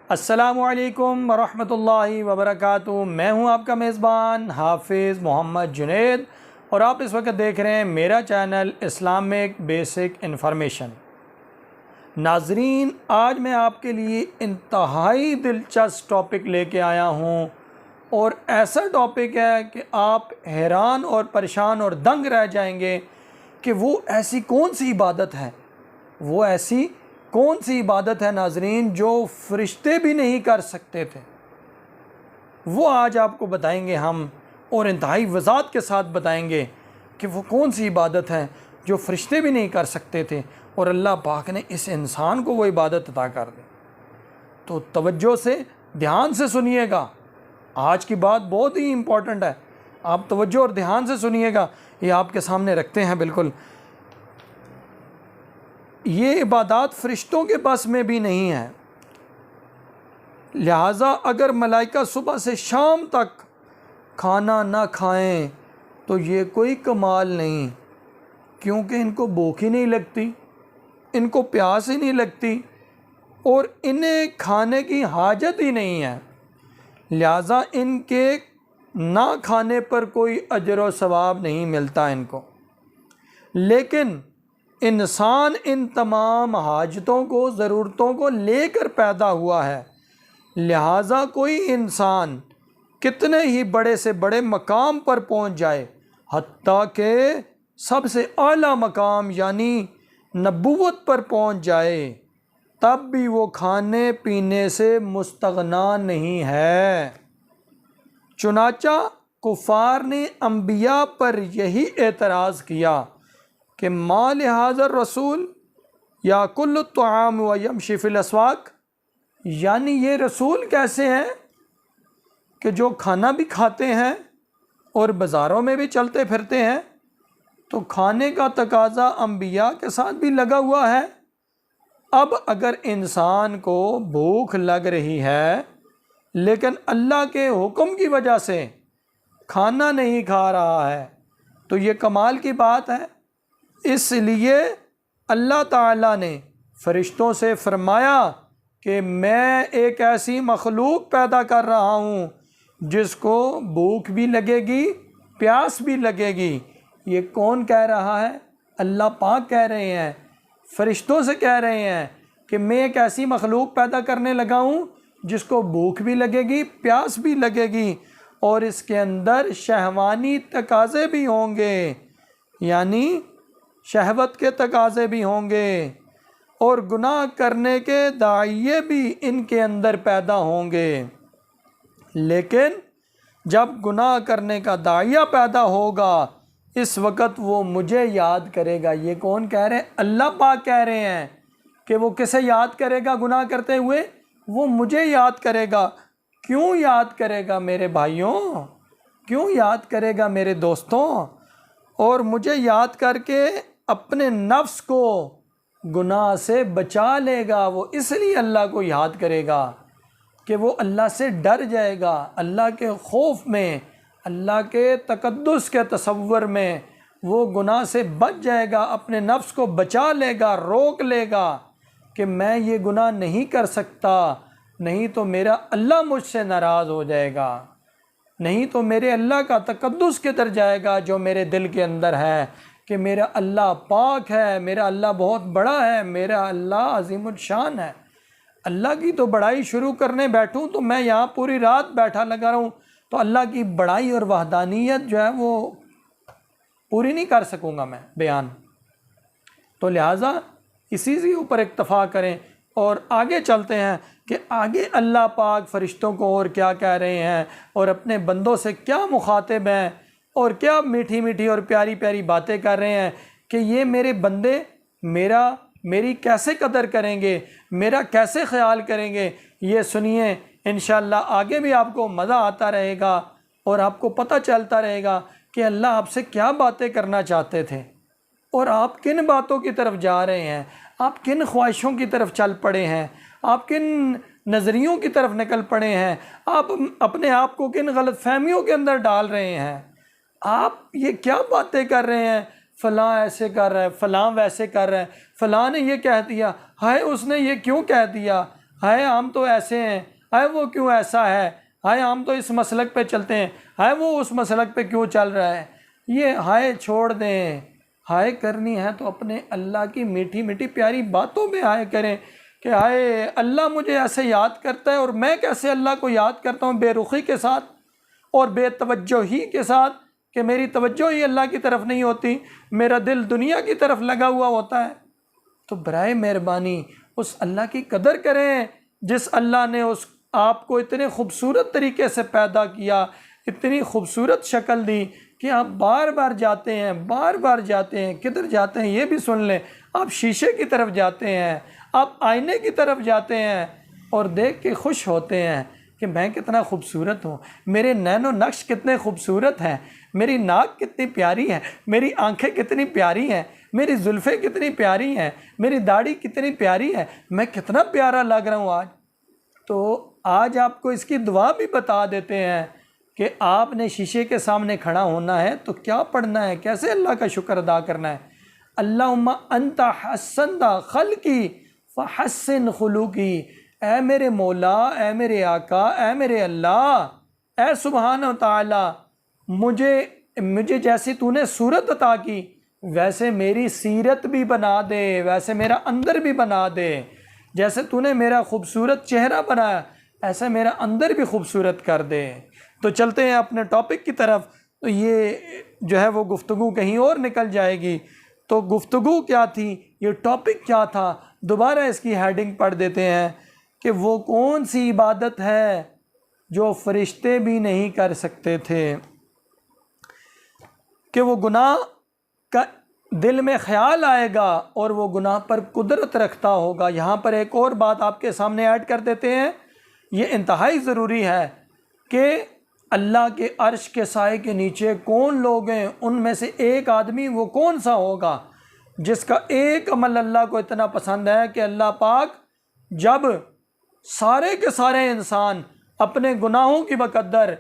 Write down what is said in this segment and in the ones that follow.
अस्सलामुअलैकुम वरहमतुल्लाहि वबरकातुहू। मैं हूं आपका मेज़बान हाफिज़ मोहम्मद जुनैद और आप इस वक्त देख रहे हैं मेरा चैनल इस्लामिक बेसिक इन्फॉर्मेशन। नाजरीन, आज मैं आपके लिए इंतहाई दिलचस्प टॉपिक लेके आया हूं और ऐसा टॉपिक है कि आप हैरान और परेशान और दंग रह जाएंगे कि वो ऐसी कौन सी इबादत है, वो ऐसी कौन सी इबादत है नाजरीन जो फरिश्ते भी नहीं कर सकते थे। वो आज आपको बताएंगे हम और इंतहाई वज़ाहत के साथ बताएंगे कि वो कौन सी इबादत है जो फरिश्ते भी नहीं कर सकते थे और अल्लाह पाक ने इस इंसान को वो इबादत अता कर दी। तो तवज्जो से ध्यान से सुनिएगा, आज की बात बहुत ही इम्पॉर्टेंट है। आप तवज्जो और ध्यान से सुनिएगा। ये आपके सामने रखते हैं। बिल्कुल ये इबादत फ़रिश्तों के बस में भी नहीं है, लिहाजा अगर मलाइका सुबह से शाम तक खाना ना खाएं तो ये कोई कमाल नहीं, क्योंकि इनको भूख ही नहीं लगती, इनको प्यास ही नहीं लगती और इन्हें खाने की हाजत ही नहीं है। लिहाजा इनके ना खाने पर कोई अजर व सवाब नहीं मिलता इनको। लेकिन इंसान इन तमाम हाजतों को, ज़रूरतों को लेकर पैदा हुआ है। लिहाजा कोई इंसान कितने ही बड़े से बड़े मकाम पर पहुंच जाए, हत्ता के सबसे आला मकाम यानी नबूवत पर पहुंच जाए, तब भी वो खाने पीने से मुस्तगना नहीं है। चुनाचा कुफार ने अंबिया पर यही एतराज़ किया कि मा लिहाज़र रसूल या कुल्लु तुआम व यमशी फिल अस्वाक, यानी ये रसूल कैसे हैं कि जो खाना भी खाते हैं और बाज़ारों में भी चलते फिरते हैं। तो खाने का तकाज़ा अंबिया के साथ भी लगा हुआ है। अब अगर इंसान को भूख लग रही है लेकिन अल्लाह के हुक्म की वजह से खाना नहीं खा रहा है तो ये कमाल की बात है। इसलिए अल्लाह ताला ने फ़रिश्तों से फरमाया कि मैं एक ऐसी मखलूक पैदा कर रहा हूँ जिसको भूख भी लगेगी, प्यास भी लगेगी। ये कौन कह रहा है? अल्लाह पाक कह रहे हैं, फ़रिश्तों से कह रहे हैं कि मैं एक ऐसी मखलूक पैदा करने लगा हूँ जिसको भूख भी लगेगी, प्यास भी लगेगी और इसके अंदर शहवानी तकाज़े भी होंगे, यानी शहवत के तकाज़े भी होंगे और गुनाह करने के दाइये भी इनके अंदर पैदा होंगे। लेकिन जब गुनाह करने का दाइया पैदा होगा इस वक़्त वो मुझे याद करेगा। ये कौन कह रहे हैं? अल्लाह पाक कह रहे हैं कि वो किसे याद करेगा गुनाह करते हुए? वो मुझे याद करेगा। क्यों याद करेगा मेरे भाइयों? क्यों याद करेगा मेरे दोस्तों? और मुझे याद करके अपने नफ्स को गुनाह से बचा लेगा। वो इसलिए अल्लाह को याद करेगा कि वो अल्लाह से डर जाएगा, अल्लाह के खौफ में, अल्लाह के तकद्दुस के तसव्वुर में वो गुनाह से बच जाएगा, अपने नफ्स को बचा लेगा, रोक लेगा कि मैं ये गुनाह नहीं कर सकता, नहीं तो मेरा अल्लाह मुझसे नाराज़ हो जाएगा, नहीं तो मेरे अल्लाह का तकद्दुस किधर जाएगा जो मेरे दिल के अंदर है कि मेरा अल्लाह पाक है, मेरा अल्लाह बहुत बड़ा है, मेरा अल्लाह अज़ीमुल शान है। अल्लाह की तो बड़ाई शुरू करने बैठूं तो मैं यहाँ पूरी रात बैठा लगा रहूँ तो अल्लाह की बड़ाई और वहदानियत जो है वो पूरी नहीं कर सकूँगा मैं बयान। तो लिहाजा इसी के ऊपर इक्तफ़ा करें और आगे चलते हैं कि आगे अल्लाह पाक फ़रिश्तों को और क्या कह रहे हैं और अपने बंदों से क्या मुखातिब हैं और क्या मीठी मीठी और प्यारी प्यारी बातें कर रहे हैं कि ये मेरे बंदे मेरी कैसे कदर करेंगे, मेरा कैसे ख्याल करेंगे। ये सुनिए, इंशाअल्लाह आगे भी आपको मज़ा आता रहेगा और आपको पता चलता रहेगा कि अल्लाह आपसे क्या बातें करना चाहते थे और आप किन बातों की तरफ जा रहे हैं, आप किन ख्वाहिशों की तरफ चल पड़े हैं, आप किन नज़रियों की तरफ निकल पड़े हैं, आप अपने आप को किन गलत फहमियों के अंदर डाल रहे हैं। आप ये क्या बातें कर रहे हैं? फ़लाँ ऐसे कर रहा है, फ़लाँ वैसे कर रहा है, फ़लाँ ने ये कह दिया, हाय उसने ये क्यों कह दिया, हाय हम तो ऐसे हैं, हाय वो क्यों ऐसा है, हाय हम तो इस मसलक पे चलते हैं, हाय वो उस मसलक पे क्यों चल रहा है। ये हाय छोड़ दें। हाय करनी है तो अपने अल्लाह की मीठी मीठी प्यारी बातों में हाय करें कि हाय अल्लाह मुझे ऐसे याद करता है और मैं कैसे अल्लाह को याद करता हूँ बेरुखी के साथ और बेतवज्जोही के साथ, कि मेरी तवज्जो ही अल्लाह की तरफ नहीं होती, मेरा दिल दुनिया की तरफ लगा हुआ होता है। तो बराए मेहरबानी उस अल्लाह की कदर करें जिस अल्लाह ने उस आपको इतने खूबसूरत तरीके से पैदा किया, इतनी खूबसूरत शक्ल दी कि आप बार बार जाते हैं, बार बार जाते हैं। किधर जाते हैं ये भी सुन लें। आप शीशे की तरफ जाते हैं, आप आईने की तरफ जाते हैं और देख के खुश होते हैं कि मैं कितना खूबसूरत हूँ, मेरे नैनो नक्श कितने खूबसूरत हैं, मेरी नाक कितनी प्यारी है, मेरी आंखें कितनी प्यारी हैं, मेरी जुल्फ़ें कितनी प्यारी हैं, मेरी दाढ़ी कितनी प्यारी है, मैं कितना प्यारा लग रहा हूँ आज। तो आज आपको इसकी दुआ भी बता देते हैं कि आपने शीशे के सामने खड़ा होना है तो क्या पढ़ना है, कैसे अल्लाह का शुक्र अदा करना है। अल्लाहुम्मा अंता हसनता खल्की फहस्सिन खुलूकी, ऐ मेरे मौला, ऐ मेरे आका, ऐ मेरे अल्लाह, ऐ सुबहान व तआला, मुझे जैसी तूने सूरत अता की वैसे मेरी सीरत भी बना दे, वैसे मेरा अंदर भी बना दे। जैसे तूने मेरा खूबसूरत चेहरा बनाया ऐसा मेरा अंदर भी खूबसूरत कर दे। तो चलते हैं अपने टॉपिक की तरफ। तो ये जो है वो गुफ्तगू कहीं और निकल जाएगी। तो गुफ्तगू क्या थी, ये टॉपिक क्या था, दोबारा इसकी हेडिंग पढ़ देते हैं कि वो कौन सी इबादत है जो फरिश्ते भी नहीं कर सकते थे, कि वो गुनाह का दिल में ख्याल आएगा और वो गुनाह पर कुदरत रखता होगा। यहाँ पर एक और बात आपके सामने ऐड कर देते हैं, ये इंतहाई ज़रूरी है कि अल्लाह के अर्श के साए के नीचे कौन लोग हैं, उनमें से एक आदमी वो कौन सा होगा जिसका एक अमल अल्लाह को इतना पसंद है कि अल्लाह पाक जब सारे के सारे इंसान अपने गुनाहों की बकद्दर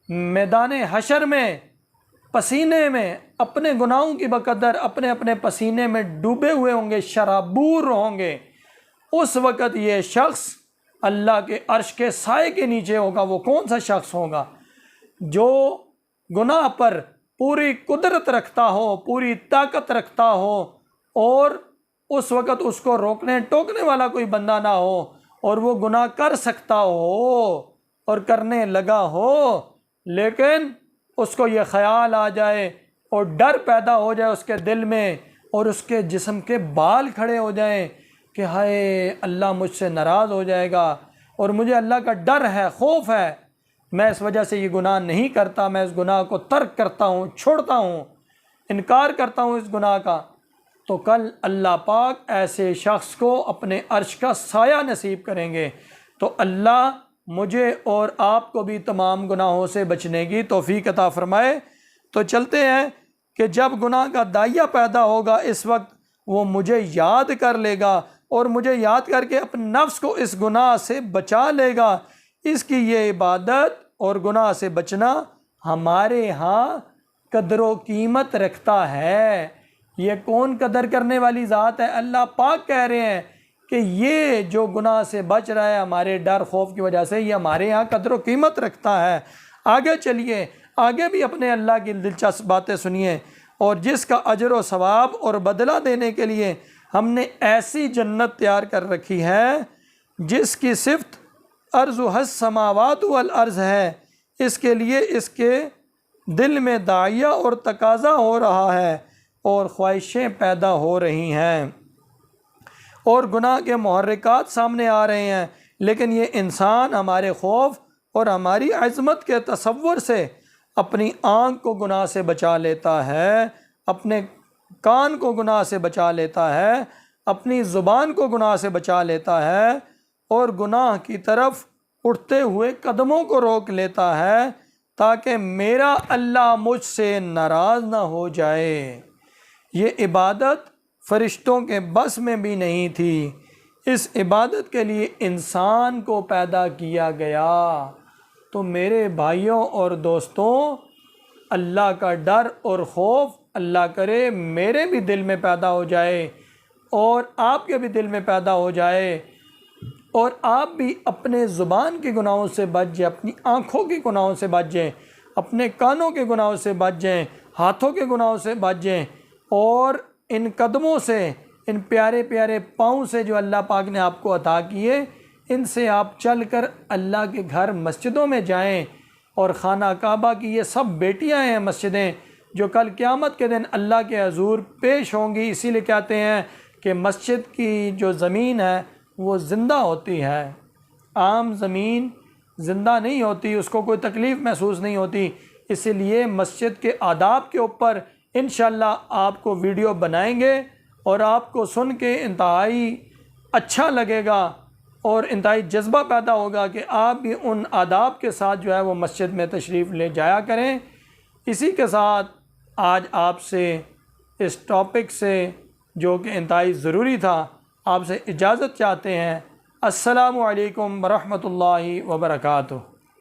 मैदान हशर में पसीने में अपने गुनाहों की बकद्दर अपने अपने पसीने में डूबे हुए होंगे, शराबूर होंगे, उस वक़्त ये शख्स अल्लाह के अर्श के साए के नीचे होगा। वो कौन सा शख्स होगा जो गुनाह पर पूरी कुदरत रखता हो, पूरी ताकत रखता हो और उस वक़्त उसको रोकने टोकने वाला कोई बंदा ना हो और वो गुनाह कर सकता हो और करने लगा हो, लेकिन उसको ये ख़याल आ जाए और डर पैदा हो जाए उसके दिल में और उसके जिस्म के बाल खड़े हो जाएं कि हाय अल्लाह मुझसे नाराज़ हो जाएगा और मुझे अल्लाह का डर है, खौफ है, मैं इस वजह से ये गुनाह नहीं करता, मैं इस गुनाह को तर्क करता हूँ, छोड़ता हूँ, इनकार करता हूँ इस गुनाह का। तो कल अल्लाह पाक ऐसे शख्स को अपने अर्श का साया नसीब करेंगे। तो अल्लाह मुझे और आपको भी तमाम गुनाहों से बचने की तौफीक अता फ़रमाए। तो चलते हैं कि जब गुनाह का दाइया पैदा होगा इस वक्त वो मुझे याद कर लेगा और मुझे याद करके अपने नफ्स को इस गुनाह से बचा लेगा। इसकी ये इबादत और गुनाह से बचना हमारे यहाँ कदर कीमत रखता है। ये कौन कदर करने वाली ज़ात है? अल्लाह पाक कह रहे हैं कि ये जो गुनाह से बच रहा है हमारे डर खौफ की वजह से, ये हमारे यहाँ कदर कीमत रखता है। आगे चलिए, आगे भी अपने अल्लाह की दिलचस्प बातें सुनिए। और जिसका अजर व सवाब और बदला देने के लिए हमने ऐसी जन्नत तैयार कर रखी है जिसकी सिफ्त अर्ज़ हस समावात वल अर्ज़ है। इसके लिए इसके दिल में दाइया और तकाज़ा हो रहा है और ख्वाहिशें पैदा हो रही हैं और गुनाह के मुहर्रिकात सामने आ रहे हैं, लेकिन ये इंसान हमारे खौफ और हमारी अज़मत के तसव्वुर से अपनी आँख को गुनाह से बचा लेता है, अपने कान को गुनाह से बचा लेता है, अपनी ज़ुबान को गुनाह से बचा लेता है और गुनाह की तरफ उठते हुए कदमों को रोक लेता है ताकि मेरा अल्लाह मुझसे नाराज़ ना हो जाए। ये इबादत फ़रिश्तों के बस में भी नहीं थी। इस इबादत के लिए इंसान को पैदा किया गया। तो मेरे भाइयों और दोस्तों, अल्लाह का डर और खौफ अल्लाह करे मेरे भी दिल में पैदा हो जाए और आपके भी दिल में पैदा हो जाए। और आप भी अपने ज़ुबान के गुनाहों से बच जाएं, अपनी आँखों के गुनाहों से बच जाएं, अपने कानों के गुनाहों से बच जाएं, हाथों के गुनाहों से बच जाएं, और इन कदमों से, इन प्यारे प्यारे पाँव से जो अल्लाह पाक ने आपको अता किए, इनसे आप चलकर अल्लाह के घर मस्जिदों में जाएं। और खाना काबा की ये सब बेटियां हैं मस्जिदें, जो कल क़यामत के दिन अल्लाह के हजूर पेश होंगी। इसीलिए कहते हैं कि मस्जिद की जो ज़मीन है वो ज़िंदा होती है, आम ज़मीन ज़िंदा नहीं होती, उसको कोई तकलीफ़ महसूस नहीं होती। इसीलिए मस्जिद के आदाब के ऊपर इंशाअल्लाह आपको वीडियो बनाएंगे और आपको सुन के इंतहाई अच्छा लगेगा और इंतहाई जज्बा पैदा होगा कि आप भी उन आदाब के साथ जो है वो मस्जिद में तशरीफ़ ले जाया करें। इसी के साथ आज आपसे इस टॉपिक से, जो कि इंतहाई ज़रूरी था, आपसे इजाज़त चाहते हैं। अस्सलामु अलैकुम वरहमतुल्लाहि वबरकातुहू।